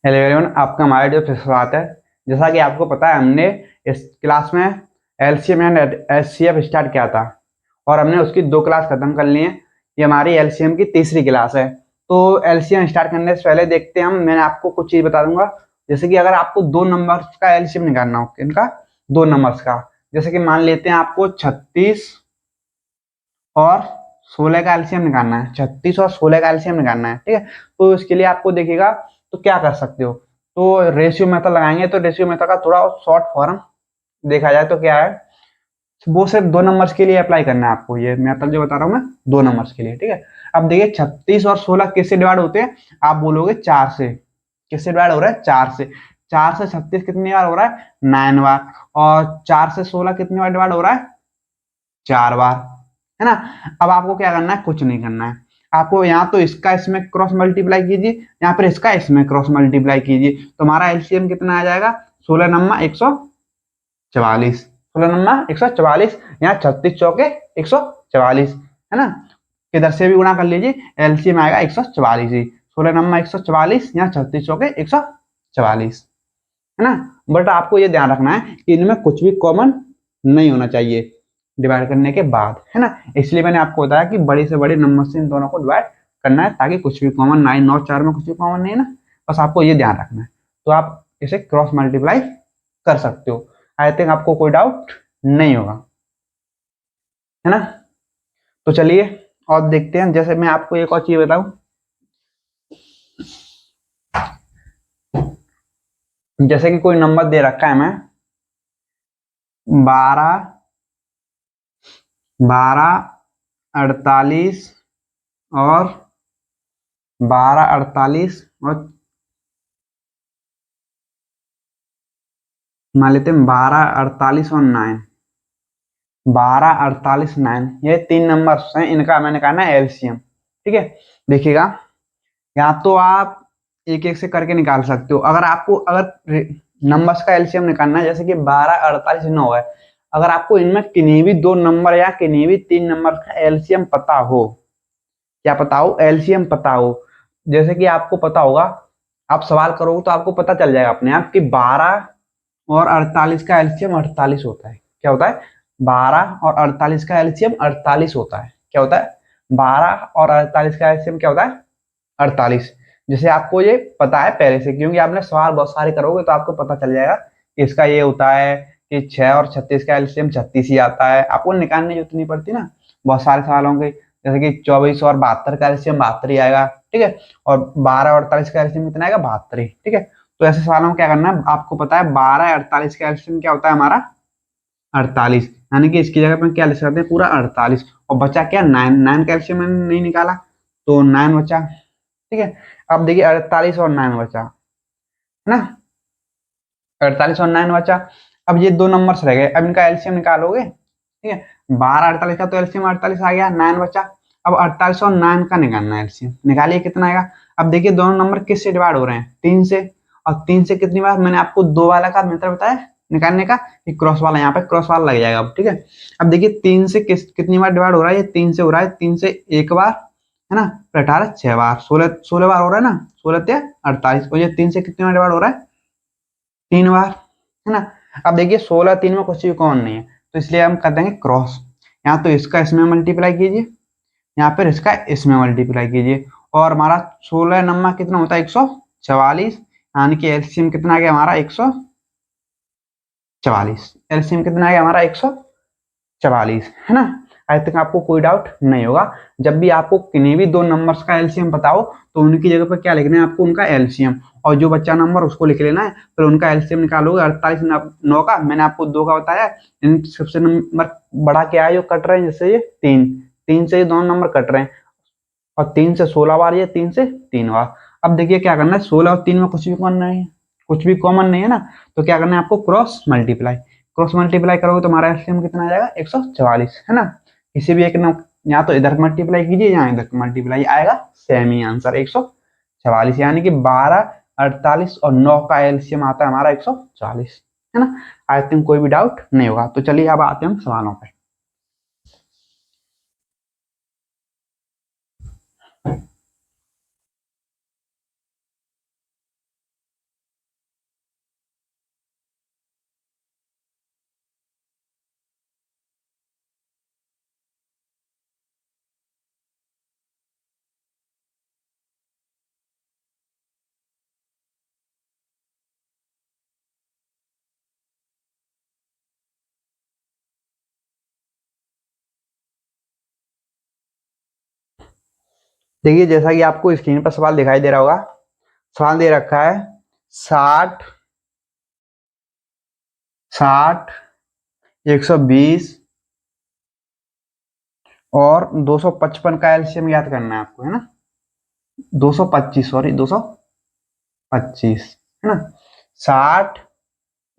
Hello everyone, आपका हमारे video पे स्वागत है। जैसा कि आपको पता है, हमने इस क्लास में एलसीएम एंड एचसीएफ स्टार्ट किया था और हमने उसकी 2 क्लास खत्म कर ली हैं। ये हमारी एलसीएम की तीसरी क्लास है। तो एलसीएम स्टार्ट करने से पहले देखते हैं मैं आपको कुछ चीज़ बता दूंगा। जैसे कि अगर आपको 2 नंबर्स का एलसीएम निकालना हो, इनका 2 नंबर्स का, जैसे कि मान लेते हैं आपको 36 और 16 का एलसीएम निकालना है। 36 और 16 का एलसीएम निकालना है, ठीक है। तो इसके लिए आपको देखिएगा, तो क्या कर सकते हो, तो रेशियो मेथड लगाएंगे। तो रेशियो मेथड का थोड़ा शॉर्ट फॉर्म देखा जाए तो क्या है, वो सिर्फ 2 नंबर्स के लिए अप्लाई करना है आपको। ये मेथड जो बता रहा हूँ मैं, 2 नंबर्स के लिए, ठीक है। अब देखिए 36 और 16 किससे डिवाइड होते हैं, आप बोलोगे 4 से। किससे डिवाइड हो रहा है? 4 से। 4 से 36 कितनी बार हो रहा है? 9 बार। और 4 से 16 कितनी बार डिवाइड हो रहा है? 4 बार, है ना। अब आपको क्या करना है? कुछ नहीं करना है आपको। यहाँ तो इसका इसमें क्रॉस मल्टीप्लाई कीजिए, यहाँ पर इसका इसमें क्रॉस मल्टीप्लाई कीजिए, तो हमारा एलसीएम कितना आ जाएगा? 16 नम्मा 144। 16 नम्मा 144, यहाँ 36 चौके 144, है ना। इधर से भी गुणा कर लीजिए, एलसीएम आएगा 144 ही। 16 नम्मा 144, यहाँ 36 चौके 144, है ना। बट आपको ये ध्यान रखना है कि इनमें कुछ भी कॉमन नहीं होना चाहिए डिवाइड करने के बाद, है ना। इसलिए मैंने आपको बताया कि बड़ी से बड़ी नंबर से इन दोनों को डिवाइड करना है, ताकि कुछ भी कॉमन ना आए। 9 4 में कुछ भी कॉमन नहीं है ना, बस आपको ये ध्यान रखना है। तो आप इसे क्रॉस मल्टीप्लाई कर सकते हो। आई थिंक आपको कोई डाउट नहीं होगा, है ना। तो चलिए और देखते हैं। जैसे मैं आपको एक और चीज बताऊं, जैसे कि कोई नंबर दे रखा है, मैं 12 48 और 48 और मान लेते हैं 12 48 और 9। 12 48 9, ये 3 नंबर्स हैं, इनका मैंने कहा ना एलसीएम, ठीक है। देखिएगा, यहाँ तो आप एक एक से करके निकाल सकते हो। अगर आपको अगर नंबर्स का एलसीएम निकालना है, जैसे कि 12 48 9 है, अगर आपको इनमें किन्हीं भी 2 नंबर या किन्हीं भी 3 नंबर का एलसीएम पता हो, क्या पता हो? एलसीएम पता हो। जैसे कि आपको पता होगा, आप सवाल करोगे तो आपको पता चल जाएगा अपने आप कि 12 और 48 का एलसीएम 48 होता है। क्या होता है? 12 और 48 का एलसीएम 48 होता है। क्या होता है? 12 और 48 का एलसीएम क्या होता है? 48। जैसे आपको ये पता है पहले से, क्योंकि आपने सवाल बहुत सारे करोगे तो आपको पता चल जाएगा कि इसका ये होता है कि 6 और 36 का एलसीएम 36 ही आता है। आपको निकालने की जरूरत नहीं पड़ती ना बहुत सारे सवालों के। जैसे कि 24 और 72 का एलसीएम 72 ही आएगा, ठीक है। और 12 और 48 का एलसीएम कितना आएगा? 72 ही, ठीक है। तो ऐसे सवालों में क्या करना है, आपको पता है 12 48 का एलसीएम क्या होता है हमारा? 48। यानी कि इसकी जगह पर क्या लिख सकते हैं? पूरा 48। और बचा क्या? 9। 9 का एलसीएम मैंने नहीं निकाला, तो 9 बचा, ठीक है। अब देखिए 48 और 9 बचा, है ना। 48 और 9 बचा। अब ये 2 नंबर्स रह गए, अब इनका एलसीएम निकालोगे, ठीक है। 12 48 का तो एलसीएम 48 आ गया, 9 बचा। अब 48 और 9 का निकालना है एलसीएम, निकालिए कितना आएगा। अब देखिए दोनों नंबर किससे डिवाइड हो रहे हैं? 3 से। और 3 से कितनी बार? मैंने आपको 2 वाला का मेथड बताया निकालने का, कि क्रॉस वाला, यहाँ पे क्रॉस वाला लग जाएगा अब, ठीक है। अब देखिए 3 से कितनी बार डिवाइड हो रहा है? ये 3 से हो रहा है, 3 से एक बार, है ना। 18 6 बार, 16 16 बार हो रहा है ना। 16 या 48, और ये 3 से कितनी बार डिवाइड हो रहा है? 3 बार, है ना। अब देखिए 16 3 में कुछ भी कॉमन नहीं है, तो इसलिए हम कर देंगे क्रॉस। यहाँ तो इसका इसमें मल्टीप्लाई कीजिए, यहाँ पर इसका इसमें मल्टीप्लाई कीजिए, और हमारा 16 नंबर कितना होता है? 144। यानी कि एलसीएम कितना आ गया हमारा? 144। एलसीएम कितना आ गया हमारा? 144, है ना। आई थिंक आपको कोई डाउट नहीं होगा। जब भी आपको किन्हीं भी 2 नंबर्स का एलसीएम बताओ, तो उनकी जगह पर क्या लिखना है आपको? उनका एलसीएम, और जो बच्चा नंबर उसको लिख लेना है। फिर उनका एलसीएम निकालोगे 48 9 का, मैंने आपको 2 का बताया। इन सबसे नंबर बड़ा क्या है जो कट रहे हैं? जैसे ये 3, 3 से ये दोनों नंबर कट रहे हैं, और 3 से 16 बार, ये 3 से 3 बार। अब देखिए क्या करना है, 16 और 3 में कुछ भी कॉमन नहीं है, कुछ भी कॉमन नहीं है ना। तो क्या करना है आपको? Cross multiply. क्रॉस मल्टीप्लाई करोगे तो हमारा एलसीएम कितना आ जाएगा? 144, है ना। किसी भी एक न, यहाँ तो इधर मल्टीप्लाई कीजिए, यहाँ इधर मल्टीप्लाई आएगा, सेम ही आंसर 144। यानी कि 12 48 और 9 का एलसीएम आता है हमारा 140, है ना। आई थिंक कोई भी डाउट नहीं होगा। तो चलिए अब आते हैं हम सवालों पे। देखिए जैसा कि आपको स्क्रीन पर सवाल दिखाई दे रहा होगा, सवाल दे रखा है 60, 60, 120 और 255 का एलसीएम याद करना है आपको, है ना। 225, सॉरी 225, है ना। 60,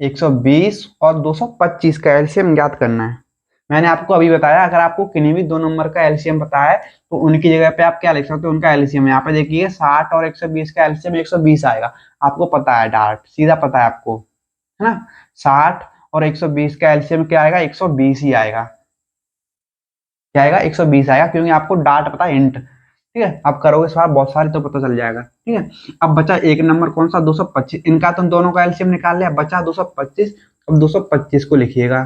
120 और 225 का एलसीएम याद करना है। मैंने आपको अभी बताया अगर आपको किन्हीं भी दो नंबर का एलसीएम पता है तो उनकी जगह पे आप क्या लिख सकते हो, उनका एलसीएम। यहाँ पे देखिए 60 और 120 का एलसीएम 120 आएगा, आपको पता है, डायरेक्ट सीधा पता है आपको, है ना। 60 और 120 का एलसीएम क्या आएगा, 120 ही आएगा। क्या आएगा, 120 आएगा, क्योंकि आपको डाट पता है, इंट। ठीक है, आप करोगे सवाल बहुत सारे तो पता चल जाएगा। ठीक है, अब बचा एक नंबर कौन सा, 225। इनका तो दोनों का एलसीएम निकाल लिया, बचा 225। अब 225 को लिखिएगा,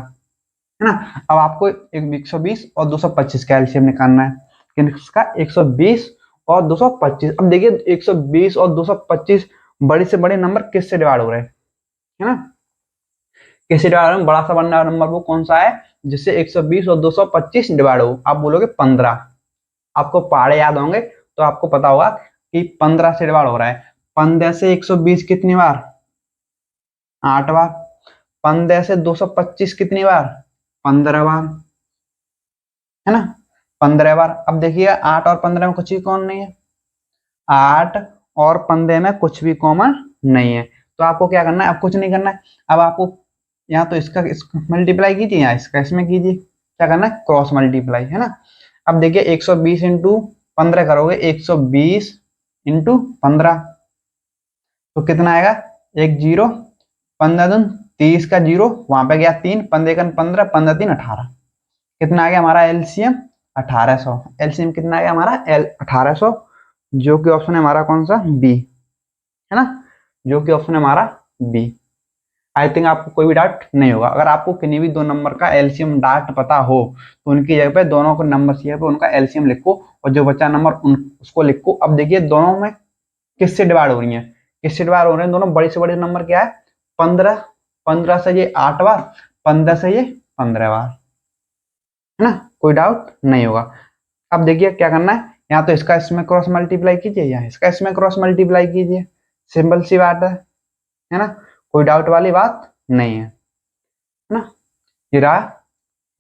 है ना। अब आपको एक 120 और 225 का एलसीएम निकालना है। किसका, 120 और 225। अब देखिए 120 और 225 बड़े से बड़े नंबर किससे डिवाइड हो रहे हैं, है ना। किससे डिवाइड हो रहे हैं, बड़ा सा बनना नंबर वो कौन सा है जिससे 120 और 225 डिवाइड हो। आप बोलोगे 15, आपको पहाड़े याद होंगे तो आपको पता होगा कि 15 से डिवाइड हो रहा है। 15 से 120 कितनी बार, 8 बार। 15 से 225 कितनी बार, 15 बार, है ना, 15 बार। अब देखिए 8 और 15 में कुछ भी कॉमन नहीं है, 8 और 15 में कुछ भी कॉमन नहीं है, तो आपको क्या करना है, अब कुछ नहीं करना है। अब आपको यहाँ तो इसका मल्टीप्लाई कीजिए, यहाँ इसका इसमें कीजिए, क्या करना है, क्रॉस मल्टीप्लाई, है ना। अब देखिए 120 इंटू 15 करोगे, 120 इंटू 15 तो कितना आएगा, एक जीरो, 15 दून 30 का जीरो, वहां पे गया 3, 15 का 15, 15 3 18, कितना आ गया हमारा एलसीएम, 1800। एलसीएम कितना आ गया हमारा, एल 1800, जो कि ऑप्शन है हमारा कौन सा, बी, है ना, जो कि ऑप्शन है हमारा बी। आई थिंक आपको कोई भी डाउट नहीं होगा। अगर आपको किन्हीं भी दो नंबर का एलसीएम डाट पता हो तो उनकी जगह पे दोनों को नंबर चाहिए पे उनका एलसीएम लिखो और जो बचा नंबर उसको लिखो। अब देखिए दोनों में किससे डिवाइड हो रही है, किससे डिवाइड हो रहे हैं, दोनों बड़े से बड़े नंबर क्या है, 15। 15 से ये 8 बार, 15 से ये 15 बार, है ना, कोई डाउट नहीं होगा। अब देखिए क्या करना है, यहाँ तो इसका इसमें क्रॉस मल्टीप्लाई कीजिए, यहाँ इसका इसमें क्रॉस मल्टीप्लाई कीजिए, सिंपल सी बात है ना, कोई डाउट वाली बात नहीं है ना, ये रहा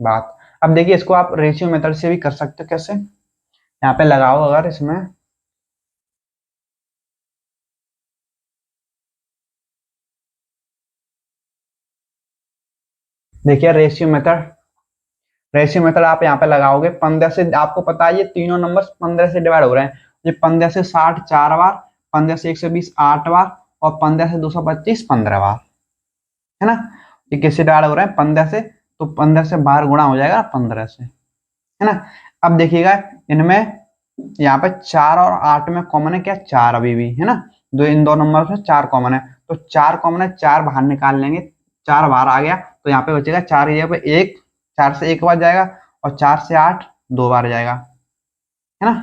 बात। अब देखिए इसको आप रेशियो मेथड से भी कर सकते हो, कैसे, यहाँ पे लगाओ अगर इसमें, देखिए रेशियो मेथड, रेशियो मेथड आप यहाँ पे लगाओगे 15 से, आपको पता है ये तीनों नंबर 15 से डिवाइड हो रहे हैं, ये 15 से 60 4 बार, 15 से 120 8 बार और 15 से 225 15 बार, है ना। ये किससे डिवाइड हो रहे हैं, 15 से, तो 15 से बाहर गुणा हो जाएगा 15 से, है ना। अब देखिएगा इनमें यहाँ पे 4 और 8 में कॉमन है क्या, 4 अभी भी, है ना, दो इन दो नंबर में 4 कॉमन है, तो 4 कॉमन है, 4 बाहर निकाल लेंगे, 4 बाहर आ गया तो यहाँ पे बचेगा 4 की जगह पे 1, 4 से 1 बार जाएगा और 4 से 8 2 बार जाएगा, है ना,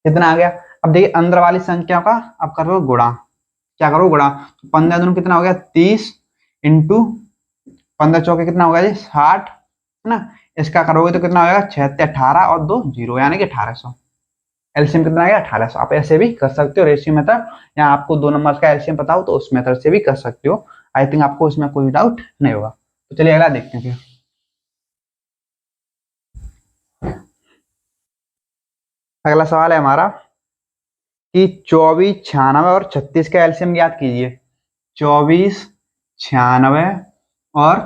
कितना आ गया। अब देखिए अंदर वाली संख्या का अब करो गुणा, क्या करो गुणा, तो 15 दूनी कितना हो गया 30 इंटू 15 चौके कितना होगा जी 60, है ना, इसका करोगे तो कितना हो जाएगा 6 18 और 2 जीरो यानी कि 1800। एलसीएम कितना आ गया 1800। आप ऐसे भी कर सकते हो रेशियो मेथड, या आपको दो नंबर का एलसीएम पता हो तो उस मेथड से भी कर सकते हो। आई थिंक आपको इसमें कोई डाउट नहीं होगा। तो चलिए अगला देखते हैं फिर। अगला सवाल है हमारा कि 24 96 और 36 का एलसीएम ज्ञात कीजिए। 24 96 और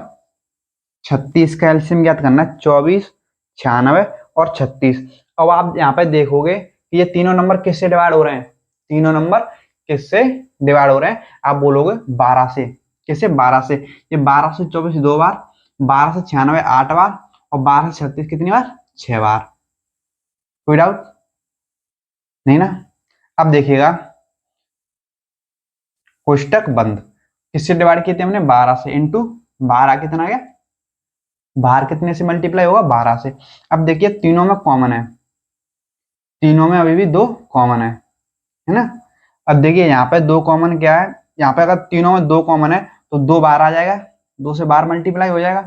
36 का एलसीएम ज्ञात करना है, 24 96 और 36। अब आप यहाँ पे देखोगे कि ये तीनों नंबर किससे डिवाइड हो रहे हैं, तीनों नंबर किससे डिवाइड हो रहे हैं, आप बोलोगे 12 से, किससे 12 से, ये 12 से 24 दो बार, 12 से 96 8 बार और 12 से 36 कितनी बार, 6 बार, कोई डाउट नहीं ना। अब देखिएगा कोष्टक बंद, किससे डिवाइड किए थे हमने, 12 से, इंटू 12 कितना आ गया, बाहर कितने से मल्टीप्लाई होगा, 12 से। अब देखिए तीनों में कॉमन है, तीनों में अभी भी दो कॉमन है ना। अब देखिए यहाँ पे दो कॉमन क्या है, यहाँ पे अगर तीनों में दो कॉमन है तो दो बार आ जाएगा, दो से बार मल्टीप्लाई हो जाएगा,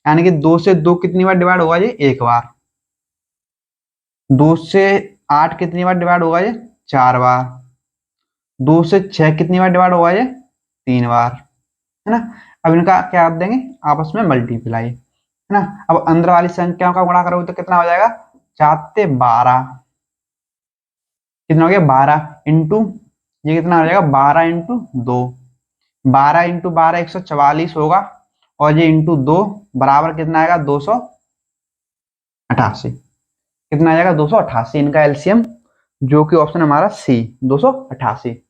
यानी कि दो से दो कितनी बार डिवाइड होगा जी, एक बार। दो से 8 कितनी बार डिवाइड होगा ये? 4 बार। 2 से 6 कितनी बार डिवाइड होगा ये? 3 बार, है ना। अब इनका क्या कर देंगे? आपस में मल्टीप्लाई, है ना। अब अंदर वाली संख्याओं का गुणा करोगे तो कितना हो जाएगा? 4 से 12, कितना हो गया? 12 इंटू, ये कितना हो जाएगा? 12 इंटू 2, 12 इंटू 12 144 होगा, और ये इंटू 2 बराबर कितना आएगा? 288। कितना आ जाएगा? 288। इनका एलसीएम जो कि ऑप्शन हमारा सी, 288,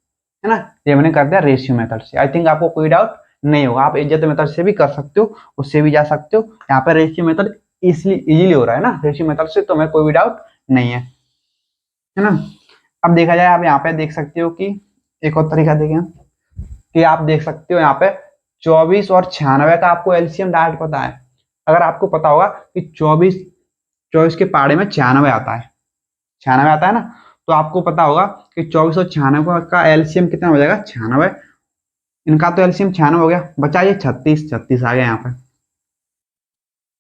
है ना। ये मैंने कर दिया रेशियो मेथड से। आई थिंक आपको कोई डाउट नहीं होगा। आप इज्जत मेथड से भी कर सकते हो, उससे भी जा सकते हो। यहाँ पे रेशियो मेथड इसलिए इजीली हो रहा है ना, रेशियो मेथड से तो हमें कोई भी डाउट नहीं है ना। अब देखा जाए, आप यहाँ पे देख सकते हो कि एक और तरीका देखें कि आप देख सकते हो यहाँ पे 24 और 96 का आपको एलसीएम डायरेक्ट पता है। अगर आपको पता होगा कि 24 के पाड़े में 96 आता है, 96 आता है ना, तो आपको पता होगा कि 24 और 96 का एलसीएम कितना हो जाएगा? 96। इनका तो एलसीएम 96 हो गया, बचा ये 36। 36 आ गया यहाँ पे,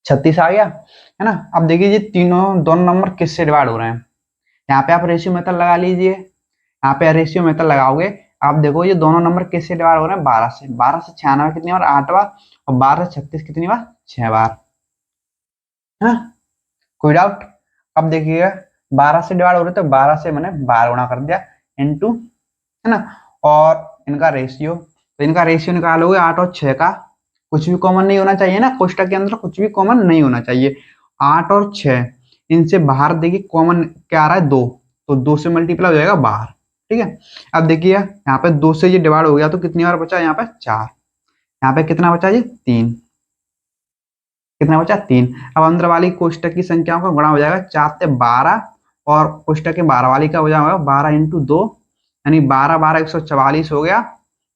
36 आ गया, है ना। अब देखिए ये दोनों नंबर किससे डिवाइड हो रहे हैं। यहाँ पे आप रेशियो मेथड लगा लीजिए। यहाँ पे रेशियो मेथड लगाओगे, आप देखो ये दोनों नंबर किससे डिवाइड हो रहे हैं? 12 से। 12 से 96 कितनी बार? 8 बार। और 12 से 36 कितनी बार? 6 बार। हाँ, कोई डाउट? अब देखिएगा 12 से डिवाइड हो रहे तो 12 से मैंने 12 गुणा कर दिया इंटू, है ना। और इनका रेशियो, तो इनका रेशियो निकालोगे 8 और 6 का, कुछ भी कॉमन नहीं होना चाहिए ना, कोष्टक के अंदर कुछ भी कॉमन नहीं होना चाहिए। 8 और 6 इनसे बाहर देखिए कॉमन क्या आ रहा है? 2, तो 2 से मल्टीप्लाई हो जाएगा बाहर, ठीक है। अब देखिए यहाँ पे 2 से ये डिवाइड हो गया तो कितनी बार बचा? यहाँ पे 4। यहाँ पे कितना बचा? ये 3। कितना बचा? 3। अब अंदर वाली कोष्टक की संख्याओं का गुणा हो जाएगा 4 से 12, और कोष्टक के 12 वाली का हो जाएगा 12 इंटू 2, यानी 12 12 144 हो गया,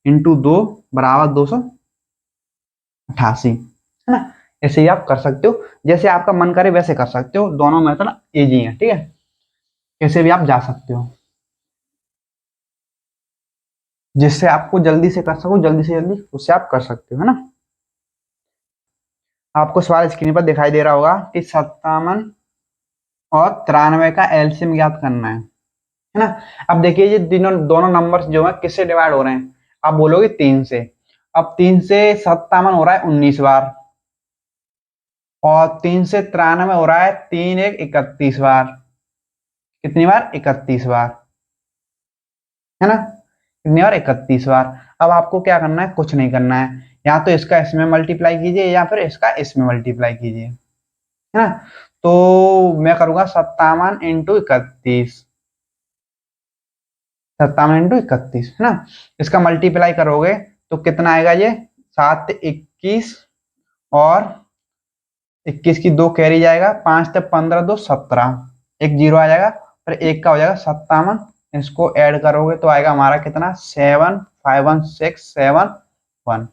इंटू 2 बराबर 288, है ना। ऐसे ही आप कर सकते हो, जैसे आपका मन करे वैसे कर सकते हो। दोनों मेथड इजी है, ठीक है। कैसे भी आप जा सकते हो, जिससे आपको जल्दी से कर सको, जल्दी से जल्दी उससे आप कर सकते हो, है ना। आपको सवाल स्क्रीन पर दिखाई दे रहा होगा कि 57 और 93 का एलसीएम ज्ञात करना है ना। अब देखिए ये दोनों नंबर जो है किससे डिवाइड हो रहे हैं? आप बोलोगे 3 से। अब 3 से 57 हो रहा है 19 बार, और 3 से 93 हो रहा है 3 1 31 बार। कितनी बार? 31 बार, है ना। कितनी बार? 31 बार। अब आपको क्या करना है? कुछ नहीं करना है, या तो इसका इसमें मल्टीप्लाई कीजिए या फिर इसका इसमें मल्टीप्लाई कीजिए, है ना। तो मैं करूंगा 57 × 31, 57 × 31, है ना। इसका मल्टीप्लाई करोगे तो कितना आएगा? ये 7 21, और 21 की 2 कैरी जाएगा, 5 से 15 2 17, एक जीरो आ जाएगा, फिर एक का हो जाएगा 57। इसको ऐड करोगे तो आएगा हमारा कितना? 7 5 1 6 7 1,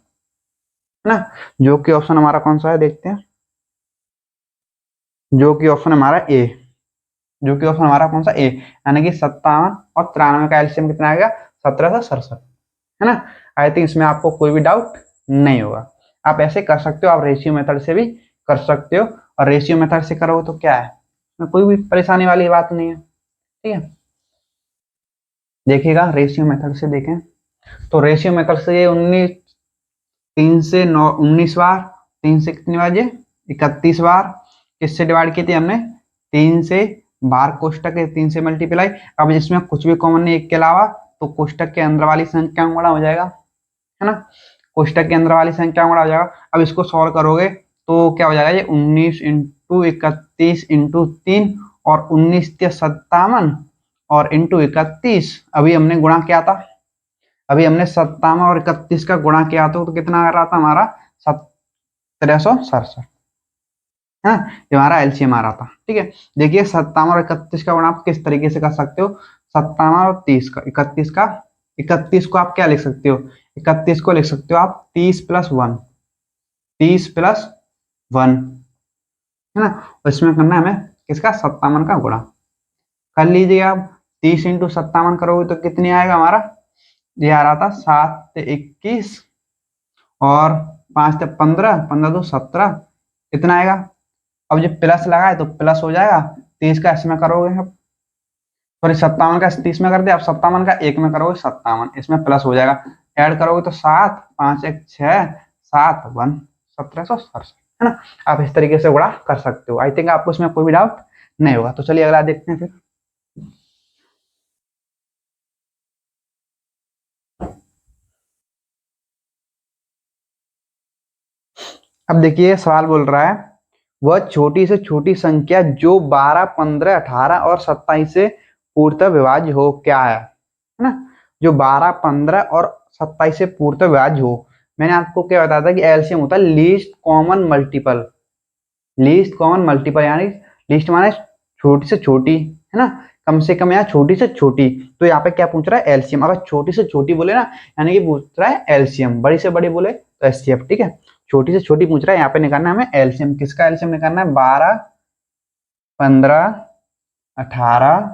है ना। जो कि ऑप्शन हमारा कौन सा है देखते हैं। जो कि ऑप्शन हमारा ए, जो कि ऑप्शन हमारा कौन सा? ए, यानी कि 57 और 93 का एलसीएम कितना आएगा? 1767, है ना। आई थिंक इसमें आपको कोई भी डाउट नहीं होगा। आप ऐसे कर सकते हो, आप रेशियो मेथड से भी कर सकते हो, और रेशियो मेथड से करोगे तो क्या है, इसमें कोई भी परेशानी वाली बात नहीं है, ठीक है। देखिएगा रेशियो मेथड से देखें, तो रेशियो मेथड से ये 3 से 9 19 बार, 3 से कितनी बार? ये 31 बार। किससे डिवाइड की थी हमने? 3 से। बार कोष्टक है, 3 से मल्टीप्लाई। अब इसमें कुछ भी कॉमन नहीं एक के अलावा, तो कोष्टक के अंदर वाली संख्या में गुणा हो जाएगा, है ना। कोष्टक के अंदर वाली संख्या में गुणा हो जाएगा। अब इसको सॉल्व करोगे तो क्या हो जाएगा? ये 19 इंटू 31 इंटू 3, और 19 के 57, और इंटू 31। अभी हमने गुणा किया था, अभी हमने 57 और 31 का गुणा किया तो कितना आ रहा था हमारा? 1767, है ना। ये हमारा एलसीएम आ रहा था, ठीक है। देखिए 57 और 31 का गुणा आप किस तरीके से कर सकते हो? 57 और 30 का, 31 का, 31 को आप क्या लिख सकते हो? 31 को लिख सकते हो आप 30 + 1, 30 + 1, है ना। और इसमें करना है हमें किसका? 57 का गुणा। कर लीजिए आप, 30 इंटू 57 करोगे तो कितनी आएगा हमारा? ये आ रहा था 7 से 21, और 5 से 15, 15 2 17, कितना आएगा? अब जो प्लस लगा है तो प्लस हो जाएगा, 30 का इसमें करोगे आप, सॉरी 57 का 30 में कर दिया, अब 57 का 1 में करोगे 57, इसमें प्लस हो जाएगा, ऐड करोगे तो 7, 5 1 6, 7 1 1767, है ना। आप इस तरीके से गुणा कर सकते हो। आई थिंक आपको इसमें कोई भी डाउट नहीं होगा। तो चलिए अगला देखते हैं फिर। अब देखिए सवाल बोल रहा है, वह छोटी से छोटी संख्या जो 12 15 18 और 27 से पूर्णतः विभाज्य हो क्या है ना। जो 12 15 और 27 से पूर्णतः विभाज्य हो। मैंने आपको क्या बताया था कि एलसीएम होता है least common multiple. Least common multiple यानी लीस्ट माने छोटी से छोटी, है ना, कम से कम, यहाँ छोटी से छोटी। तो यहाँ पे क्या पूछ रहा है, एलसीएम। अगर छोटी से छोटी बोले ना, यानी कि पूछ रहा है एलसीएम, बड़ी से बड़ी बोले तो एचसीएफ, ठीक है। छोटी से छोटी पूछ रहा है, यहाँ पे निकालना है हमें एलसीएम। किसका एलसीएम निकालना है, 12 15 18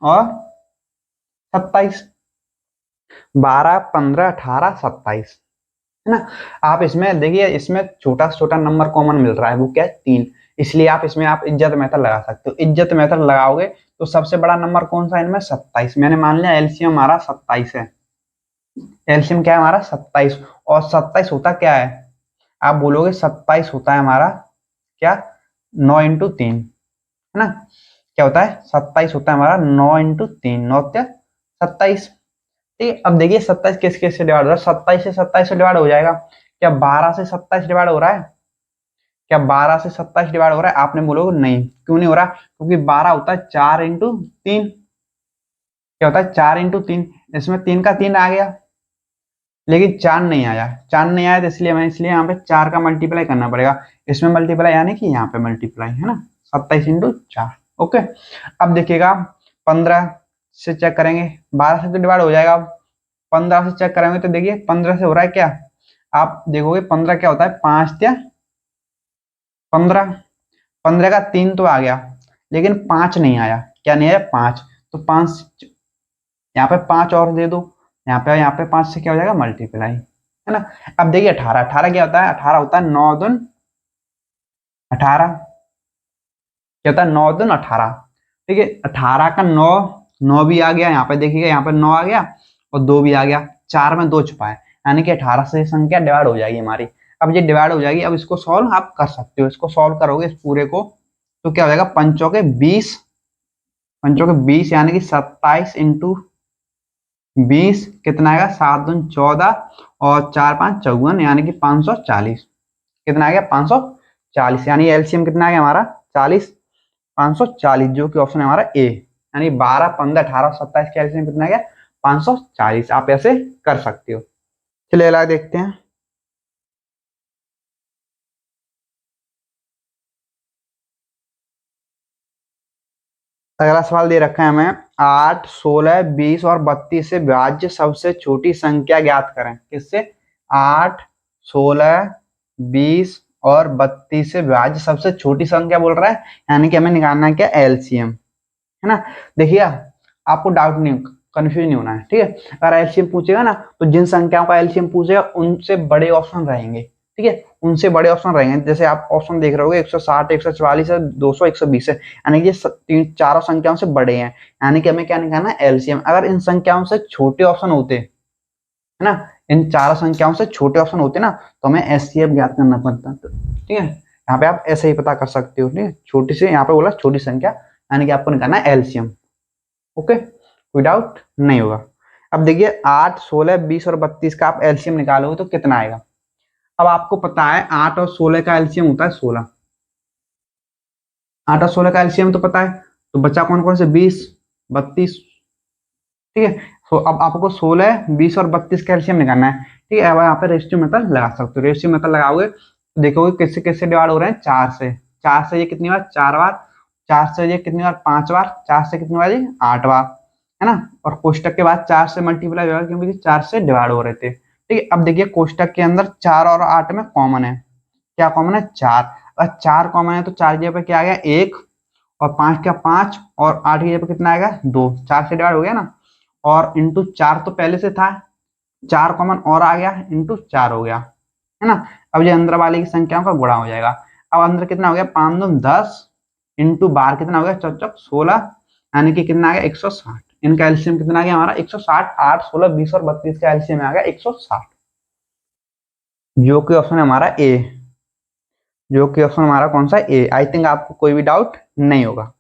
और 27। 12 15 18 27, है ना। आप इसमें देखिए, इसमें छोटा से छोटा नंबर कॉमन मिल रहा है, वो क्या है, 3। इसलिए आप इसमें आप इज्जत मेथड लगा सकते हो। इज्जत मेथड लगाओगे तो सबसे बड़ा नंबर कौन सा है इनमें, 27। मैंने मान लिया एलसीएम हमारा 27 है। एलसीएम क्या है हमारा, 27। और 27 होता क्या है, आप बोलोगे 27 होता है हमारा क्या, 9 × 3, है ना। क्या होता है, 27 होता है हमारा 9 × 3, 9 क्या 27। ठीक है। अब देखिए 27 किस किस से डिवाइड हो रहा है, 27 से 27 से डिवाइड हो जाएगा। क्या 12 से 27 डिवाइड हो रहा है, क्या 12 से 27 डिवाइड हो रहा है, आपने बोलोगे नहीं, क्यों नहीं हो रहा, क्योंकि 12 होता है 4 × 3। क्या होता है, 4 × 3, इसमें 3 का 3 आ गया, लेकिन 4 नहीं आया। 4 नहीं आया तो इसलिए यहाँ पे 4 का मल्टीप्लाई करना पड़ेगा। इसमें मल्टीप्लाई यानी कि यहाँ पे मल्टीप्लाई, है ना, 27 × 4। ओके। अब देखिएगा 15 से चेक करेंगे, 12 से तो डिवाइड हो जाएगा। 15 से चेक करेंगे तो देखिए 15 से हो रहा है क्या, आप देखोगे 15 क्या होता है, 5 या 15। 15 का 3 तो आ गया, लेकिन 5 नहीं आया। क्या नहीं आया, 5। तो 5, यहाँ पे 5 और दे दो, यहाँ पे 5 से क्या हो जाएगा, मल्टीप्लाई, है ना। अब देखिए 18, 18 क्या होता है, 18 होता है 9 दून 18। क्या होता है, 9 दून 18। ठीक है, 18 का 9, 9 भी आ गया, यहाँ पे देखिएगा, यहाँ पे 9 आ गया और 2 भी आ गया, 4 में 2 छुपा है, यानी कि 18 से संख्या डिवाइड हो जाएगी हमारी। अब ये डिवाइड हो जाएगी, अब इसको सॉल्व आप कर सकते हो। इसको सॉल्व करोगे इस पूरे को, तो क्या हो जाएगा, पंचों के 20, पंचों के 20 यानी कि 27 × 20 कितना आएगा, 7 दून 14 और 4 5 54, यानी कि 540। कितना आ गया, 540, यानी एलसीएम कितना आ गया हमारा, 40, 540, जो कि ऑप्शन है हमारा ए। यानी 12 15 18 27 का एलसीएम कितना आ गया, 540। आप ऐसे कर सकते हो। चलिए अगला देखते हैं। अगला सवाल दे रखा है हमें, 8 16 20 और 32 से विभाज्य सबसे छोटी संख्या ज्ञात करें। किससे, 8 16 20 और 32 से विभाज्य सबसे छोटी संख्या बोल रहा है, यानी कि हमें निकालना है क्या, एलसीएम, है ना। देखिए आपको डाउट नहीं, कंफ्यूज नहीं होना है, ठीक है। अगर एलसीएम पूछेगा ना, तो जिन संख्याओं का एलसीएम पूछेगा उनसे बड़े ऑप्शन रहेंगे, ठीक है, उनसे बड़े ऑप्शन रहेंगे। जैसे आप ऑप्शन देख रहे होगे 160 144 है, 200 120 है, यानी कि ये तीन चारों संख्याओं से बड़े हैं, यानी कि हमें क्या निकालना है, एलसीएम। अगर इन संख्याओं से छोटे ऑप्शन होते, है ना, इन चारों संख्याओं से छोटे ऑप्शन होते ना, तो हमें एचसीएफ ज्ञात करना पड़ता। ठीक है, यहाँ पे आप ऐसे ही पता कर सकते हो, ठीक है। छोटी से यहाँ पे बोला छोटी संख्या, यानी कि आपको निकालना है एलसीएम। ओके, कोई डाउट नहीं होगा। अब देखिए 8 16 20 और 32 का आप एलसीएम निकालोगे तो कितना आएगा। अब आपको पता है 8 और 16 का एलसीएम होता है 16। 8 और 16 का एलसीएम तो पता है, तो बच्चा कौन कौन से, 20 32, ठीक है। तो अब आपको 16 20 और 32 का एलसीएम निकालना है, ठीक है। अब यहाँ पे रेशियो मेथड लगा सकते हो। रेशियो मेथड लगाओगे तो देखोगे किससे किससे डिवाइड हो रहे हैं, 4 से। 4 से ये कितनी बार, 4 बार। 4 से ये कितनी बार, 5 बार। 4 से कितनी बार, 8 बार, है ना। और कोष्टक के बाद 4 से मल्टीप्लाई होगा, क्योंकि 4 से डिवाइड हो रहे थे, ठीक है। अब देखिए कोष्टक के अंदर 4 और 8 में कॉमन है, क्या कॉमन है, 4। अगर 4 कॉमन है तो 4 की जगह पे क्या आ गया, 1, और 5 का 5, और 8 की जगह पे कितना आएगा, 2। 4 से डिवाइड हो गया ना, और इंटू 4 तो पहले से था, 4 कॉमन और आ गया, इंटू 4 हो गया, है ना। अब ये अंदर वाले की संख्याओं का गुणा हो जाएगा। अब अंदर कितना हो गया, 5 2 10, इंटू बाहर कितना हो गया, 4 4 16, यानी कि कितना आ गया 160। इनका एलसीएम कितना आ गया हमारा 160, 8, 16, 20 और 32 का एलसीएम आ गया 160, जो कि ऑप्शन है हमारा ए। जो कि ऑप्शन हमारा कौन सा ए। आई थिंक आपको कोई भी डाउट नहीं होगा।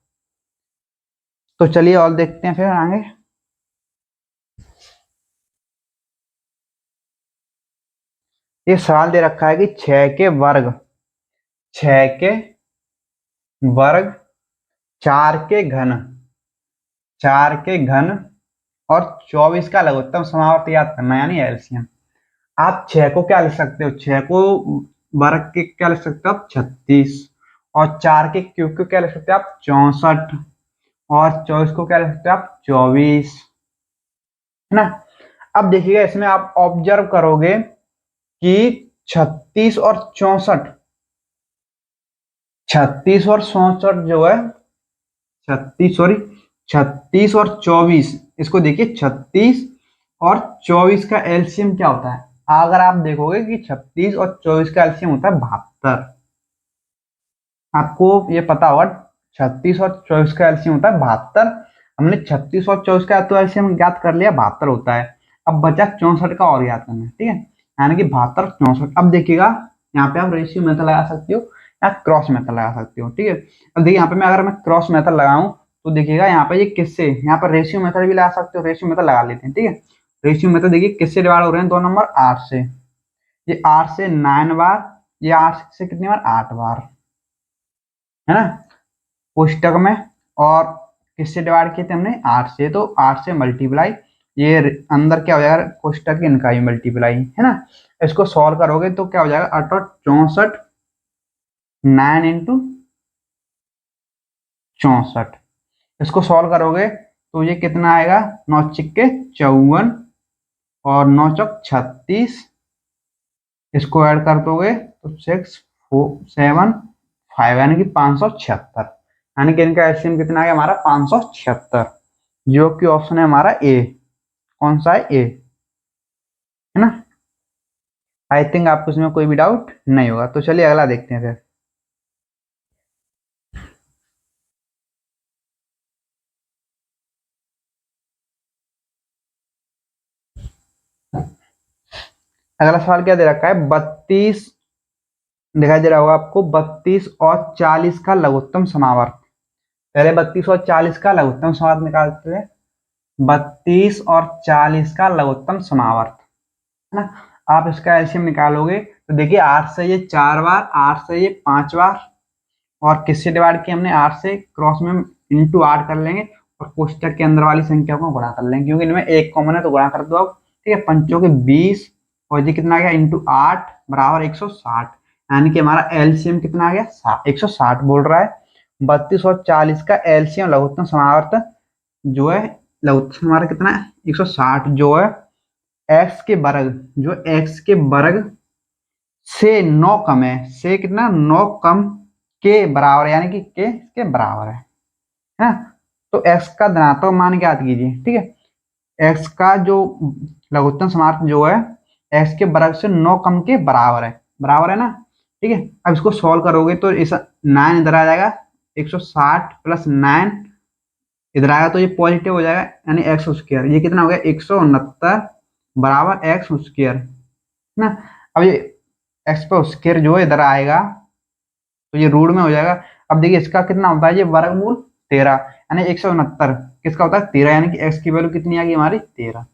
तो चलिए और देखते हैं फिर आगे। ये सवाल दे रखा है कि 6 के वर्ग 4 के घन 4 के घन और 24 का लघुत्तम समावर्त याद करना, यानी एलसीएम। आप 6 को क्या लिख सकते हो, 6 को वर्ग के क्या लिख सकते हो आप 36, और 4 के क्यूब को क्या लिख सकते हो आप 64, और 24 को क्या लिख सकते हो आप 24, है ना। अब देखिएगा इसमें आप ऑब्जर्व करोगे कि 36 और 64, 36 और 64 जो है, 36 और 24, इसको देखिए 36 और 24 का एलसीएम क्या होता है। अगर आप देखोगे कि 36 और 24 का एलसीएम होता है 72। आपको ये पता होगा 36 और 24 का एलसीएम होता है 72। हमने 36 और 24 का तो एलसीएम ज्ञात कर लिया, 72 होता है। अब बचा 64 का और ज्ञात करना है, ठीक है, यानी कि 72 64। अब देखिएगा यहाँ पे आप रेशियो मेथड लगा सकते हो या क्रॉस मेथड लगा सकते हो, ठीक है। अब देखिए यहाँ पे मैं अगर मैं क्रॉस मेथड लगाऊं तो देखिएगा यहाँ पे ये किससे, यहाँ पर रेशियो मेथड भी लगा सकते हो, रेशियो मेथड लगा लेते हैं, ठीक है। रेशियो मेथड देखिए किससे डिवाइड हो रहे हैं, 2 नंबर 8 से, ये 8 से 9 बार, ये 8 से कितनी बार 8 बार, है ना, कोष्टक में। और किससे डिवाइड किए थे हमने 8 से, तो 8 से मल्टीप्लाई, ये अंदर क्या हो जाएगा कोष्टक इनका भी मल्टीप्लाई, है ना। इसको सॉल्व करोगे तो क्या हो जाएगा 8 और 64, 9 इंटू 64। इसको सॉल्व करोगे तो ये कितना आएगा 9 × 54 और 9 × 36, इसको ऐड कर दोगे तो 6, 4, 7, 5 यानी कि 576, यानी कि इनका एलसीएम कितना आ गया हमारा 576, जो कि ऑप्शन है हमारा ए। कौन सा है, ए, है ना। आई थिंक आपको इसमें कोई भी डाउट नहीं होगा। तो चलिए अगला देखते हैं फिर। अगला सवाल क्या दे रखा है, 32 दिखाई दे रहा होगा आपको, 32 और 40 का लघुत्तम समावर्त। पहले 32 और 40 का लघुत्तम समावर्त निकालते हैं। 32 और 40 का लघुत्तम समावर्त, है ना। आप इसका एलसीएम निकालोगे तो देखिए 8 से ये 4 बार, 8 से ये 5 बार, और किससे डिवाइड किया हमने 8 से, क्रॉस में इंटू 8 कर लेंगे और कोष्टक के अंदर वाली संख्या को गुणा कर लेंगे, क्योंकि इनमें एक कॉमन है तो गुणा कर दो आप, ठीक है। पंचों के 20 और ये कितना आ गया इंटू 8 बराबर 160, यानी कि हमारा एलसीएम कितना आ गया 160 बोल रहा है। 32 और 40 का एलसीएम लघुत्तम समावर्त जो है, लघुत्तम हमारा कितना है 160, जो है एक्स के वर्ग, जो एक्स के वर्ग से 9 कम है, से कितना 9 कम के बराबर है, यानी कि के बराबर है ना। तो एक्स का धनात्मक मान ज्ञात कीजिए, ठीक है। एक्स का जो लघुत्तम समार्थ जो है एक्स के वर्ग से 9 कम के बराबर है ना, ठीक है। अब इसको सॉल्व करोगे तो इस 9 इधर आ जाएगा, 160 प्लस 9 इधर आएगा तो ये पॉजिटिव हो जाएगा, यानी एक्स स्क्वायर, ये कितना हो गया 169 बराबर एक्स स्क्वायर, है ना। अब ये एक्स पर स्क्वायर जो है इधर आएगा तो ये रूट में हो जाएगा। अब देखिए इसका कितना होता है, ये वर्गमूल 13, यानी 169 किसका होता है 13, यानी कि एक्स की वैल्यू कितनी आ गई हमारी 13।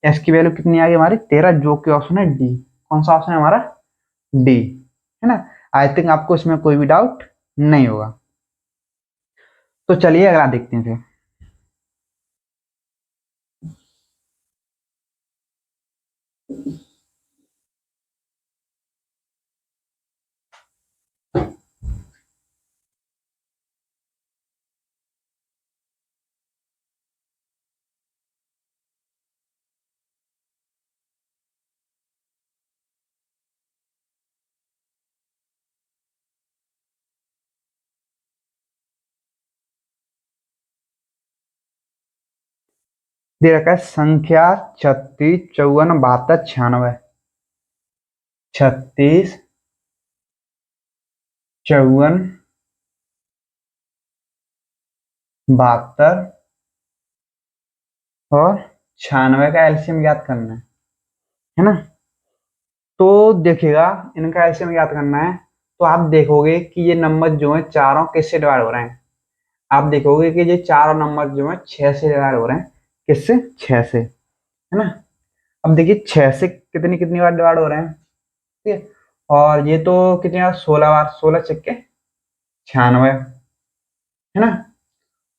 एक्स की वैल्यू कितनी आ गई हमारी 13, जो कि ऑप्शन है डी। कौन सा ऑप्शन है हमारा, डी, है ना। आई थिंक आपको इसमें कोई भी डाउट नहीं होगा। तो चलिए अगला देखते हैं फिर। दे रखा है संख्या 36, 54, 72, 96। 36, 54, 72 और 96 का एलसीएम ज्ञात करना है ना। तो देखिएगा, इनका एलसीएम ज्ञात करना है, तो आप देखोगे कि ये नंबर जो है चारों किससे डिवाइड हो रहे हैं। आप देखोगे कि ये चारों नंबर जो है 6 से डिवाइड हो रहे हैं। किससे? 6 से, है ना। अब देखिए 6 से कितनी कितनी बार डिवाइड हो रहे हैं, ठीक है। और ये तो कितनी बार? 16 बार। 16 छिक्के 96, है ना।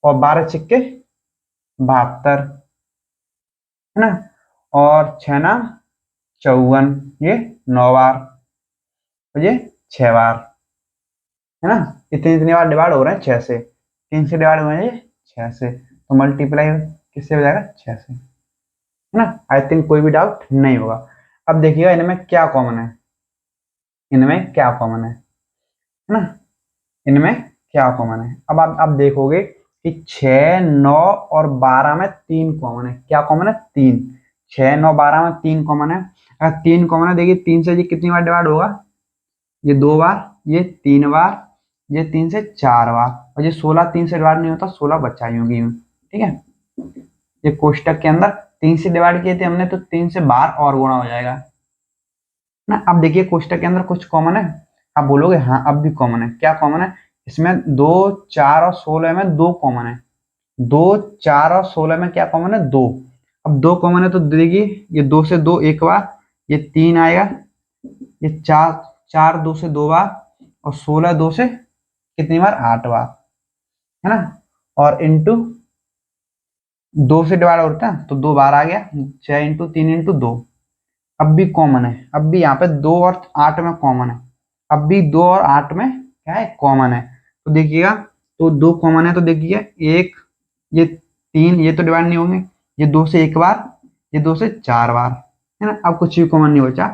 और 12 छिक्के 72, है ना। और 6 ना 54, ये 9 बार, और ये 6 बार, है ना। इतनी इतनी बार डिवाइड हो रहे हैं 6 से। 3 से डिवाइड हुए हैं ये 6 से, तो मल्टीप्लाई किससे हो जाएगा? 6 से, है ना। आई थिंक कोई भी डाउट नहीं होगा। अब देखिएगा इनमें क्या कॉमन है, इनमें क्या कॉमन है ना। इनमें क्या कॉमन है, अब आप देखोगे कि 6, 9 और 12 में 3 कॉमन है। क्या कॉमन है? 3। 6, 9, 12 में 3 कॉमन है। अगर 3 कॉमन है, देखिए 3 से ये कितनी बार डिवाइड होगा? ये 2 बार, ये 3 बार, ये 3 से 4 बार, और ये 16 3 से डिवाइड नहीं होता, 16 बचाई होगी, ठीक है। ये कोष्टक के अंदर 3 से डिवाइड किए थे हमने, तो 3 से बार और गुणा हो जाएगा ना। अब देखिए कोष्टक के अंदर कुछ कॉमन है, आप बोलोगे हाँ अब भी कॉमन है। क्या कॉमन है? इसमें 2, 4 और 16 में 2 कॉमन है। 2, 4 और 16 में क्या कॉमन है? 2। अब 2 कॉमन है तो देखिए ये 2 से 2 एक बार, ये 3 आएगा, ये 4, 4 2 से 2 बार, और 16 2 से कितनी बार? 8 बार, है ना। और इंटू 2 से डिवाइड होता है तो 2 बार आ गया, 6 इंटू 3 इंटू 2। अब भी कॉमन है, अब भी यहाँ पे 2 और 8 में कॉमन है। अब भी 2 और 8 में क्या है? कॉमन है। तो देखिएगा, तो 2 कॉमन है, तो देखिए एक, ये 3, ये तो डिवाइड नहीं होंगे, ये 2 से एक बार, ये 2 से 4 बार, है ना। अब कुछ भी कॉमन नहीं बचा,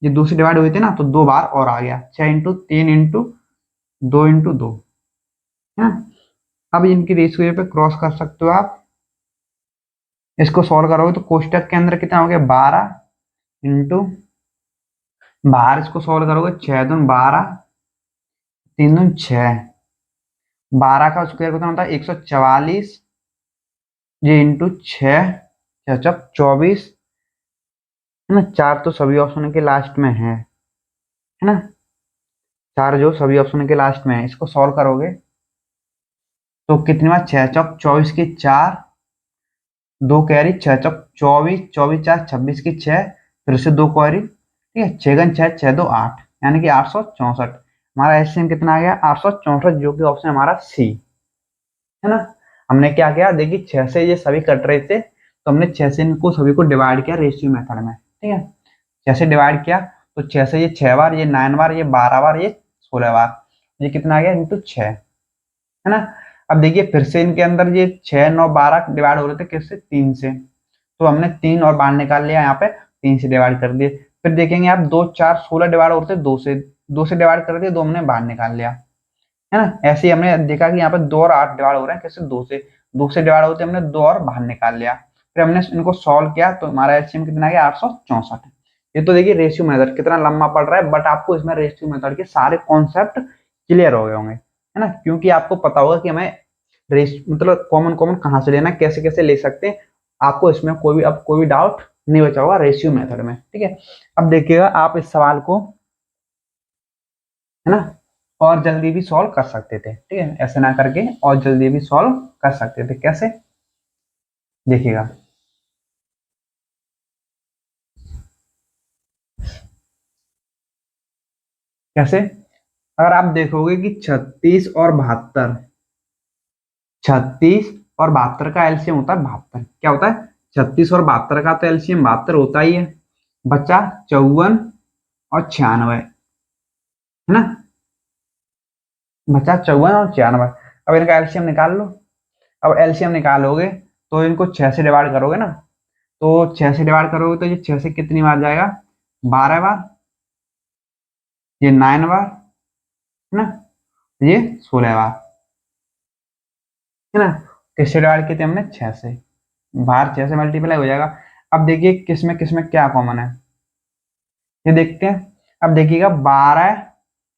ये 2 से डिवाइड हुए थे ना, तो 2 बार और आ गया, 6 इंटू 3 इंटू 2 इंटू 2, है ना। अब इनकी रेशियो पे क्रॉस कर सकते हो आप। इसको सॉल्व करोगे तो कोष्टक के अंदर कितना हो गया? 12 इंटू, बाहर इसको सॉल्व करोगे 6 दून 12, 3 दून 6, 12 का स्क्वायर कितना होता है? 144, ये इंटू 6, 24, है ना। 4 तो सभी ऑप्शन के लास्ट में है ना। 4 जो सभी ऑप्शन के लास्ट में है, इसको सॉल्व करोगे तो कितनी बार? 6 चौक 24 की 4, 2 कैरी, 6 चौक 24, 24 4 26 की 6, फिर से 2 कैरी, ठीक है। 6 गन 6, 6 2 8, यानी कि 864। हमारा एलसीएम कितना आ गया? 864, जो कि ऑप्शन हमारा सी, है ना। हमने क्या किया? देखिए 6 से ये सभी कट रहे थे, तो हमने 6 से इनको सभी को डिवाइड किया रेशियो मेथड में, ठीक है। 6 से डिवाइड किया तो 6 से ये 6 बार, ये 9 बार, ये 12 बार, ये 16 बार, ये कितना आ गया? इंटू 6, है ना। अब देखिए फिर से इनके अंदर ये 6, 9, 12 डिवाइड हो रहे थे किससे? 3 से, तो हमने 3 और बाहर निकाल लिया, यहाँ पे 3 से डिवाइड कर दिए। फिर देखेंगे आप 2, 4, 16 डिवाइड होते 2 से, 2 से डिवाइड कर दिए, 2 हमने बाहर निकाल लिया, है ना। ऐसे ही हमने देखा कि यहाँ पे 2 और 8 डिवाइड हो रहे हैं किससे? 2 से, 2 से डिवाइड होते हमने 2 और बाहर निकाल लिया। फिर हमने इनको सॉल्व किया तो हमारा एलसीएम कितना आ गया? 864। ये तो देखिए रेशियो मेथड कितना लंबा पड़ रहा है, बट आपको इसमें रेशियो मेथड के सारे कॉन्सेप्ट क्लियर हो गए होंगे, है ना। क्योंकि आपको पता होगा कि हमें रेस मतलब कॉमन कॉमन कहाँ से लेना, कैसे कैसे ले सकते हैं। आपको इसमें कोई भी अब कोई भी डाउट नहीं बचा होगा रेशियो मेथड में, ठीक है। अब देखिएगा आप इस सवाल को, है ना, और जल्दी भी सॉल्व कर सकते थे, ठीक है। ऐसे ना करके और जल्दी भी सॉल्व कर सकते थे। कैसे? देखिएगा कैसे। अगर आप देखोगे कि 36 और 72, 36 और 72 का एलसीएम होता है 72। क्या होता है? 36 और 72 का तो एलसीएम 72 होता ही है। बचा 54 और 96, है ना। बचा 54 और 96। अब इनका एलसीएम निकाल लो। अब एलसीएम निकालोगे तो इनको 6 से डिवाइड करोगे ना, तो 6 से डिवाइड करोगे तो ये 6 से कितनी बार जाएगा? 12 बार, ये 9 बार, है ना, ये 16 बार, है ना। किससे डिवाइड किए थे हमने? 6 से। बाहर 6 से मल्टीप्लाई हो जाएगा। अब देखिए किसमें क्या कॉमन है, ये देखते हैं। अब देखिएगा 12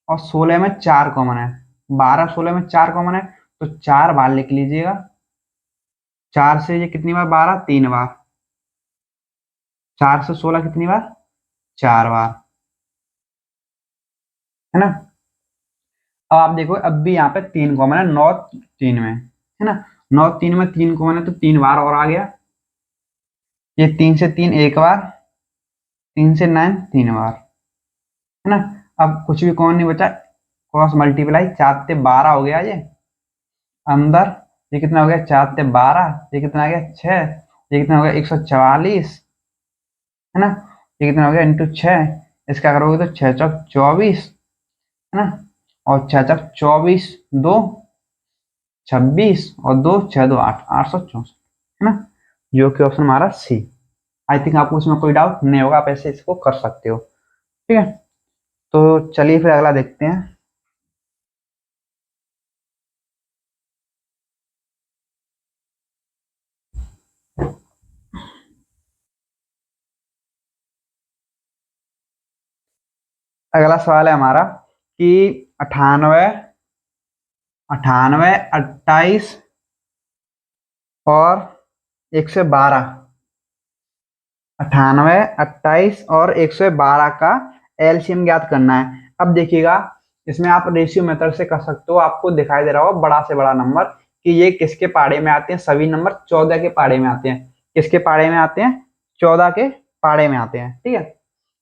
और 16 में 4 कॉमन है, 12 16 में 4 कॉमन है, तो 4 बार लिख लीजिएगा। 4 से ये कितनी बार, 12, 3 बार। 4 से 16 कितनी बार, 4 बार, है ना। अब आप देखो, अब भी यहाँ पे 3 कॉमन है, 9 3 में, है ना। 9 3 में 3 कॉमन है, तो 3 बार और आ गया। ये 3 से 3 एक बार, 3 से 9 3 बार, है ना। अब कुछ भी कौन नहीं बचा, क्रॉस मल्टीप्लाई, 4 से 12 हो गया ये अंदर। ये कितना हो गया, 4 से 12, ये कितना आ गया 6, ये कितना हो गया 144, है ना। ये कितना हो गया इंटू 6, इसका करोगे तो 6 चौक 24, है ना। और 6 चौक 24, 2 26, और 2 6 2 8, 864, है ना। जो कि ऑप्शन हमारा सी। आई थिंक आपको इसमें कोई डाउट नहीं होगा, आप ऐसे इसको कर सकते हो, ठीक है। तो चलिए फिर अगला देखते हैं। अगला सवाल है हमारा कि 98, 28 और 112, 98 28 और 112 का एलसीएम ज्ञात करना है। अब देखिएगा, इसमें आप रेशियो मेथड से कर सकते हो। आपको दिखाई दे रहा होगा बड़ा से बड़ा नंबर, कि ये किसके पाड़े में आते हैं, सभी नंबर 14 के पाड़े में आते हैं। किसके पाड़े में आते हैं, 14 के पाड़े में आते हैं, ठीक है।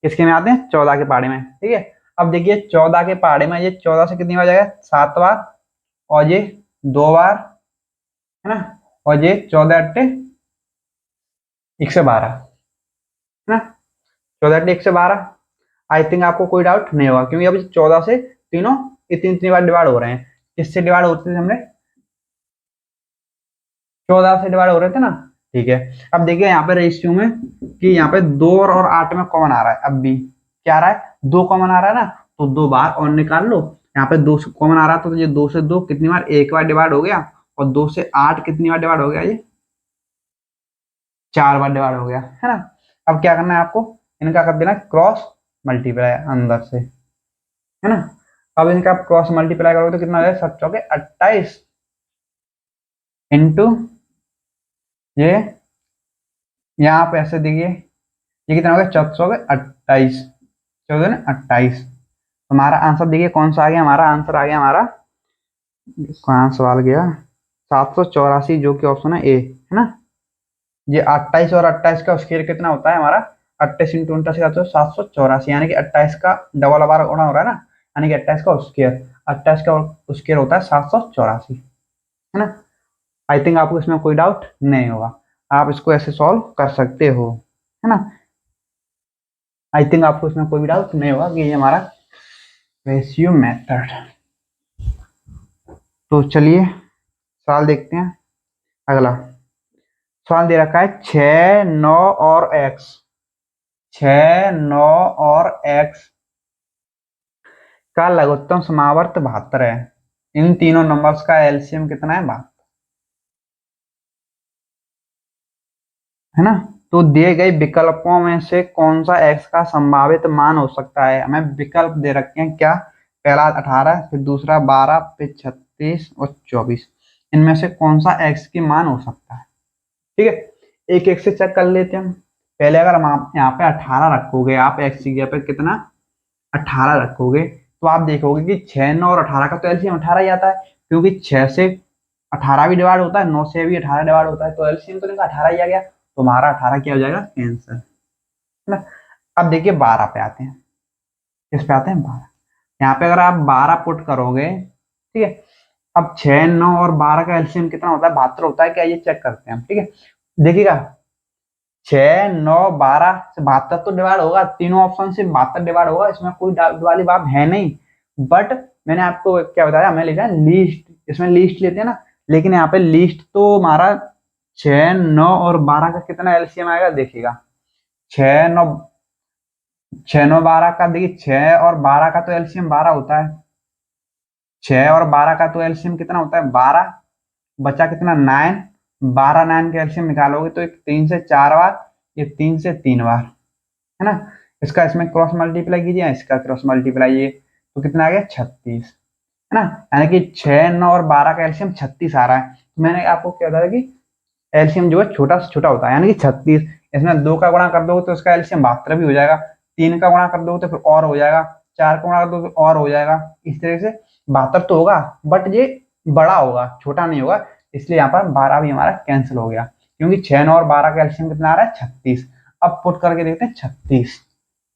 किसके में आते हैं, 14 के पाड़े में, ठीक है। अब देखिए 14 के पाड़े में, ये 14 से कितनी बार जाएगा, 7 बार, और ये 2 बार, है ना। और ये 14 अट्टे 112, है ना। 14 अट्टे 112। आई थिंक आपको कोई डाउट नहीं होगा, क्योंकि अभी 14 से तीनों इतनी इतनी बार डिवाइड हो रहे हैं। किससे डिवाइड होते थे हमने, 14 से डिवाइड हो रहे थे ना, ठीक है। अब देखिए यहाँ पे रेशियो में, कि यहाँ पे 2 और 8 में कॉमन आ रहा है। अब भी क्या आ रहा है, 2 कॉमन आ रहा है ना, तो 2 बार और निकाल लो। यहाँ पे 2 कॉमन आ रहा है, तो ये 2 से 2 कितनी बार, एक बार डिवाइड हो गया। और 2 से 8 कितनी बार डिवाइड हो गया, ये 4 बार डिवाइड हो गया, है ना। अब क्या करना है आपको, इनका कर देना क्रॉस मल्टीप्लाई अंदर से, है ना। अब इनका क्रॉस मल्टीप्लाई करोगे तो कितना हो जाएगा, 7 चौके 28, इंटू ये, यहाँ पे ऐसे देखिए, ये कितना हो गया, 14 14 ने 28। हमारा आंसर देखिए कौन सा आ गया, हमारा आंसर आ गया हमारा, कहाँ सवाल गया, 784, जो कि ऑप्शन है ए, है ना। ये 28 और 28 का स्क्वायर कितना होता है हमारा, 28 इंटू 29 का, तो 784, यानी कि 28 का डबल बार गुणा हो रहा है ना, यानी कि 28 का स्क्वायर, 28 का स्क्वायर होता है 784, है ना। आई थिंक आपको इसमें कोई डाउट नहीं होगा, आप इसको ऐसे सॉल्व कर सकते हो, है ना। आई थिंक आपको इसमें कोई भी डाउट नहीं होगा कि ये हमारा रेशियो मेथड। तो चलिए सवाल देखते हैं। अगला सवाल दे रखा है 6 9 और x, 6 9 और x का लघुत्तम समावर्त 72 है। इन तीनों नंबर्स का एलसीएम कितना है, 72, है ना। तो दिए गए विकल्पों में से कौन सा x का संभावित मान हो सकता है। हमें विकल्प दे रखे हैं क्या, पहला 18, फिर दूसरा 12, फिर 36 और 24। इनमें से कौन सा x की मान हो सकता है, ठीक है। एक एक से चेक कर लेते हैं हम। पहले अगर हम आप यहाँ पे 18 रखोगे, आप x की जगह पे कितना 18 रखोगे, तो आप देखोगे कि 6 9 और 18 का तो एलसीएम 18 ही आता है, क्योंकि 6 से 18 भी डिवाइड होता है, 9 से भी 18 डिवाइड होता है, तो एलसीएम तो इनका 18 ही आ गया। तो हमारा 18 क्या हो जाएगा, आंसर, है ना। अब देखिए 12 पे आते हैं। किस पे आते हैं, 12। यहाँ पे अगर आप 12 पुट करोगे, ठीक है। अब 6 9 और 12 का एलसीएम कितना होता है, 72 होता है क्या, ये चेक करते हैं हम, ठीक है। देखिएगा 6 9 12 से 72 तो डिवाइड होगा, तीनों ऑप्शन से 72 डिवाइड होगा, इसमें कोई डाउट वाली बात है नहीं। बट मैंने आपको क्या बताया, हमें लिखा है लीस्ट, इसमें लीस्ट लेते हैं ना, लेकिन यहाँ पे लीस्ट तो हमारा 6 9 और 12 का कितना एलसीएम आएगा, देखिएगा 6 9, 6 9 12 का, देखिए 6 और 12 का तो एलसीएम 12 होता है, 6 और 12 का तो एलसीएम कितना होता है, 12, बचा कितना 9, 12 9 का एलसीएम निकालोगे तो एक 3 से 4 बार, ये 3 से 3 बार, है ना। इसका इसमें क्रॉस मल्टीप्लाई कीजिए, इसका क्रॉस मल्टीप्लाई, ये तो कितना आ गया 36। है ना। यानी कि 6, 9 और 12 का एलसीएम 36 आ रहा है। तो मैंने आपको क्या बताया कि एलसीएम जो है छोटा से छोटा होता है, यानी कि 36। इसमें 2 का गुणा कर दो तो उसका एलसीएम 72 भी हो जाएगा, 3 का गुणा कर दो तो फिर और हो जाएगा, 4 का गुणा कर दो तो और हो जाएगा। इस तरह से 72 तो होगा, बट ये बड़ा होगा, छोटा नहीं होगा। इसलिए यहाँ पर 12 भी हमारा कैंसिल हो गया, क्योंकि 6, 9 और 12 का एलसीएम कितना आ रहा है 36। अब पुट करके देखते हैं 36।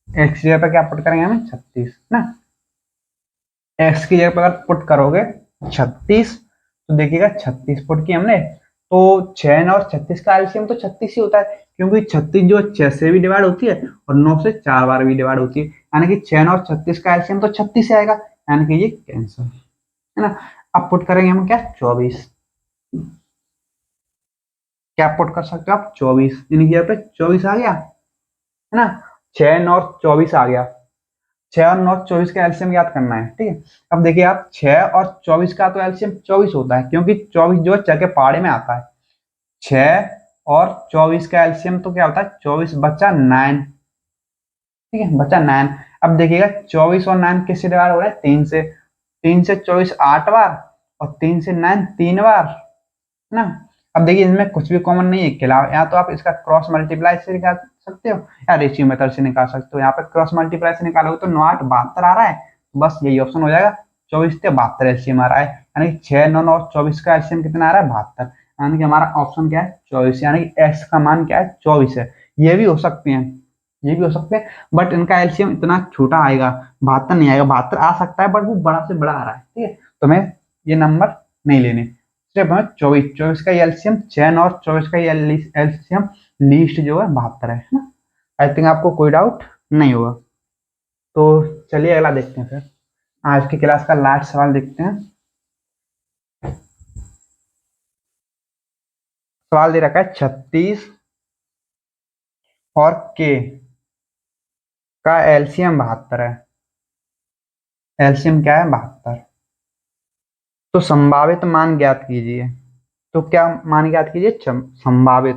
एक्स की जगह पे क्या पुट करेंगे हमें 36 ना। एक्स की जगह पे अगर पुट करोगे 36 तो देखिएगा 36 पुट की हमने, तो 6, 9 और 36 का एलसीएम तो 36 ही होता है, क्योंकि 36 जो 6 से भी डिवाइड होती है और 9 से 4 बार भी डिवाइड होती है, यानी कि 6, 9 और 36 का एलसीएम तो 36 से आएगा, यानी कि ये कैंसिल है ना। अब पुट करेंगे हम क्या 24। क्या पुट कर सकते हो आप 24, इनकी जगह पे 24 आ गया है ना। 6, 9 और 24 आ गया। 6 और 9 24 का एलसीएम याद करना है, ठीक है। अब देखिए आप 6 और 24 का तो एलसीएम 24 होता है, क्योंकि 24 जो है 6 के पहाड़े में आता है। 6 और 24 का एलसीएम तो क्या होता है 24 बच्चा 9, ठीक है, बच्चा 9। अब देखिएगा 24 और 9 किससे डिवाइड हो रहा है 3 से। 3 से 24 8 बार और 3 से 9 3 बार, है ना। अब देखिए इनमें कुछ भी कॉमन नहीं है के अलावा, या तो आप इसका क्रॉस मल्टीप्लाई से निकाल सकते हो या रेशियो मेथड से निकाल सकते हो। यहाँ पे क्रॉस मल्टीप्लाई से निकालोगे तो 9 8 72 आ रहा है, बस यही ऑप्शन हो जाएगा। 24 से 72 एलसीएम आ रहा है, यानी कि 6, 9 और 24 का एलसीएम कितना आ रहा है 72, यानी कि हमारा ऑप्शन क्या है 24, यानी कि एक्स का मान क्या है 24 है। ये भी हो सकते हैं, ये भी हो सकते हैं, बट इनका एलसीएम इतना छोटा आएगा, 72 नहीं आएगा। 72 आ सकता है बट वो बड़ा से बड़ा आ रहा है, ठीक है, तो हमें ये नंबर नहीं लेने। सिर्फ हमें 24, 24 का एलसीएम 6 और 24 का एलसीएम लीस्ट जो है 72 है ना। आई थिंक आपको कोई डाउट नहीं होगा। तो चलिए अगला देखते हैं फिर, आज की क्लास का लास्ट सवाल देखते हैं। सवाल दे रखा है 36 और के का एलसीएम 72 है। एलसीएम क्या है 72, तो संभावित मान ज्ञात कीजिए। तो क्या मान ज्ञात कीजिए संभावित,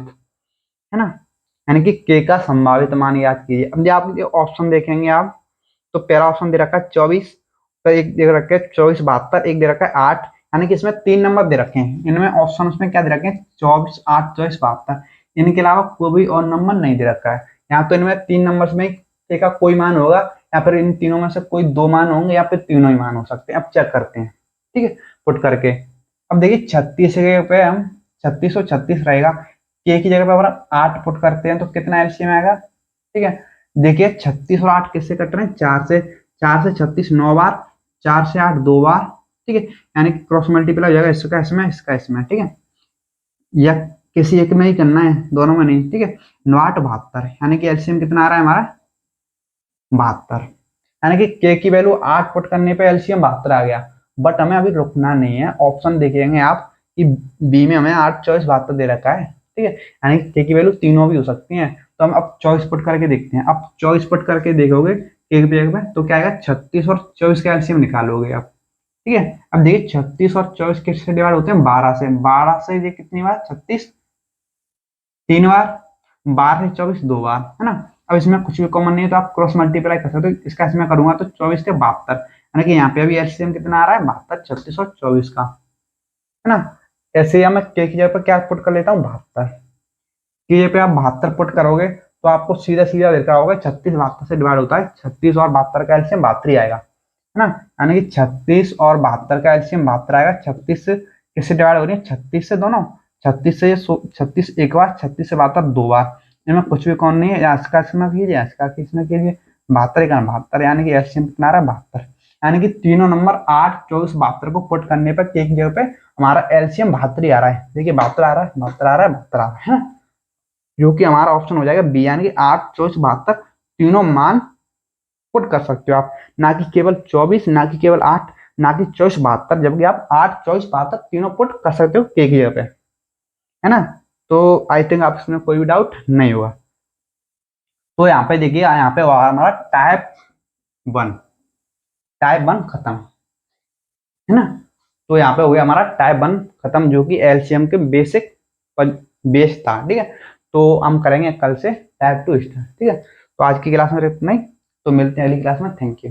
है ना, यानी कि के का संभावित मान ज्ञात कीजिए। अब जब आप ये ऑप्शन देखेंगे आप, तो पहला ऑप्शन दे रखा है 24, तो एक दे रखा है 24 72, एक दे रखा है 8, यानी कि इसमें 3 नंबर दे रखे हैं। इनमें ऑप्शन में क्या दे रखे हैं 24 8 24 72, इनके अलावा कोई भी और नंबर नहीं दे रखा है। यहाँ तो इनमें 3 नंबर में के का कोई मान होगा, या फिर इन तीनों में से कोई 2 मान होंगे, या फिर तीनों ही मान हो सकते हैं। अब चेक करते हैं, ठीक है, पुट करके। अब देखिए 36 पे हम 36 और 36 रहेगा, के की जगह पे अगर 8 पुट करते हैं तो कितना एलसीएम आएगा, ठीक है। देखिए 36 और 8 किससे कट रहे हैं 4 से, 4 से 36 9 बार, 4 से 8 2 बार, ठीक है, यानी क्रॉस मल्टीप्लाई हो जाएगा, इसका इसमें इसका इसमें, ठीक है, या किसी एक में ही करना है, दोनों में नहीं, ठीक है। 9 8 72, यानी कि एलसीएम कितना आ रहा है हमारा 72, यानी कि के की वैल्यू 8 पुट करने पे एलसीएम 72 आ गया। बट हमें अभी रुकना नहीं है, ऑप्शन देखेंगे आप कि बी में हमें 8 24 72 दे रखा है, ठीक है, यानी कि के की वैल्यू तीनों भी हो सकती है। तो हम अब 24 पुट करके देखते हैं। अब 24 पुट करके देखोगे के की जगह पे तो क्या आएगा 36 और 24 का एलसीएम निकालोगे आप, ठीक है। अब देखिए 36 और 24 किससे डिवाइड होते हैं 12 से। 12 से ये कितनी बार 36 3 बार, 12 से 24 2 बार, है ना। अब इसमें कुछ भी कॉमन नहीं है तो आप क्रॉस मल्टीप्लाई कर सकते हो। इसका इसमें करूंगा तो 24 से 72, यानी कि यहाँ पे अभी एलसीएम कितना आ रहा है 72 36 और 24 का, है ना। ऐसे ही मैं के की जगह पर क्या पुट कर लेता हूँ 72 की जगह पे आप 72 पुट करोगे तो आपको सीधा सीधा देखा होगा 36 72 से डिवाइड होता है, 36 और 72 का एलसीएम 72 ही आएगा, है ना। यानी कि 36 और 72 का एलसीएम 72 आएगा। 36 से किससे डिवाइड हो रही है 36 से दोनों, 36 से 36 एक बार, 36 से 72 2 बार, इनमें कुछ भी कौन नहीं है, या इसका इसमें कीजिए इसका इसमें कीजिए, 72 का 72, यानी कि एलसीएम कितना आ रहा है 72, यानी कि तीनों नंबर 8 24 72 को पुट करने पर के की जगह पे हमारा एलसीएम 72 आ रहा है। देखिए 72 आ रहा है 72 आ रहा है 72 आ रहा है ना, जो कि हमारा ऑप्शन हो जाएगा बी, यानी कि 8 24 72 तीनों मान पुट कर सकते हो आप, ना कि केवल 24, ना कि केवल 8, ना कि 24 72, जबकि आप 8 24 72 तीनों पुट कर सकते हो के की जगह पे, है ना। तो आई थिंक आप इसमें कोई भी डाउट नहीं होगा। तो यहाँ पे देखिए यहाँ पे हमारा टाइप 1, टाइप 1 खत्म, है ना। तो यहाँ पे हो गया हमारा टाइप 1 खत्म, जो कि एलसीएम के बेसिक बेस था, ठीक है। तो हम करेंगे कल से टाइप 2 स्टार्ट, ठीक है। तो आज की क्लास में इतना ही, तो मिलते हैं अगली क्लास में, थैंक यू।